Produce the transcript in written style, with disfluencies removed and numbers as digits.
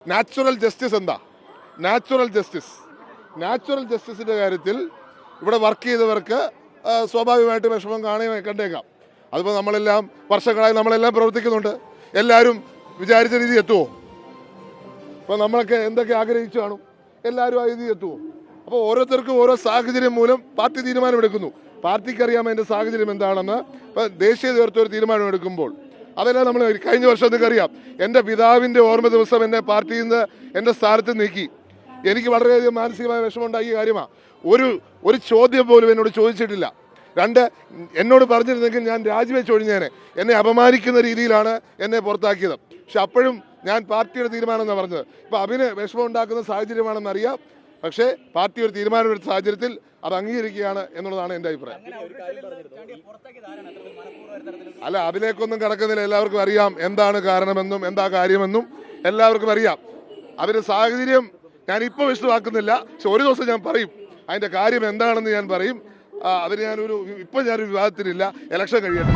Natural justice എന്താ? Natural ജസ്റ്റിസിന്റെ കാര്യത്തിൽ ഇവിടെ വർക്ക് ചെയ്തവർക്ക് സ്വാഭാവികമായിട്ട് വിഷമം കണ്ടേക്കാം. അതിപ്പോൾ വർഷങ്ങളായി നമ്മളെല്ലാം പ്രവർത്തിക്കുന്നുണ്ട്. എല്ലാവരും വിചാരിച്ച രീതി എത്തുമോ? ഇപ്പോൾ നമ്മളൊക്കെ എന്തൊക്കെ ആഗ്രഹിച്ചു കാണും, എല്ലാവരും ആ രീതി എത്തുമോ? അപ്പോൾ ഓരോരുത്തർക്കും ഓരോ സാഹചര്യം മൂലം പാർട്ടി തീരുമാനമെടുക്കുന്നു. പാർട്ടിക്കറിയാം അതിൻ്റെ സാഹചര്യം എന്താണെന്ന്. ഇപ്പോൾ ദേശീയ നേതൃത്വം ഒരു തീരുമാനമെടുക്കുമ്പോൾ അതെല്ലാം നമ്മൾ കഴിഞ്ഞ വർഷം നിങ്ങൾക്കറിയാം, എൻ്റെ പിതാവിൻ്റെ ഓർമ്മ ദിവസം എന്നെ പാർട്ടിയിൽ നിന്ന് എൻ്റെ സ്ഥാനത്ത് നീക്കി. എനിക്ക് വളരെയധികം മാനസികമായ വിഷമമുണ്ടാക്കിയ കാര്യമാണ്. ഒരു ചോദ്യം പോലും എന്നോട് ചോദിച്ചിട്ടില്ല. രണ്ട്, എന്നോട് പറഞ്ഞിരുന്നെങ്കിൽ ഞാൻ രാജിവെച്ചൊഴിഞ്ഞേനെ. എന്നെ അപമാനിക്കുന്ന രീതിയിലാണ് എന്നെ പുറത്താക്കിയത്. പക്ഷെ അപ്പോഴും ഞാൻ പാർട്ടിയുടെ തീരുമാനം എന്നാണ് പറഞ്ഞത്. ഇപ്പോൾ അഭിന് വിഷമം ഉണ്ടാക്കുന്ന സാഹചര്യമാണെന്നറിയാം. പക്ഷേ പാർട്ടി ഒരു തീരുമാനമെടുത്ത സാഹചര്യത്തിൽ അത് അംഗീകരിക്കുകയാണ് എന്നുള്ളതാണ് എൻ്റെ അഭിപ്രായം. അല്ല, അതിലേക്കൊന്നും കടക്കുന്നില്ല. എല്ലാവർക്കും അറിയാം എന്താണ് കാരണമെന്നും എന്താ കാര്യമെന്നും എല്ലാവർക്കും അറിയാം. അതിൻ്റെ സാഹചര്യം ഞാനിപ്പോൾ വിശദമാക്കുന്നില്ല. പക്ഷെ ഒരു ദിവസം ഞാൻ പറയും അതിൻ്റെ കാര്യം എന്താണെന്ന് ഞാൻ പറയും. അതിന് ഞാനൊരു വിവാദത്തിനില്ല. ഇലക്ഷൻ കഴിയട്ടെ.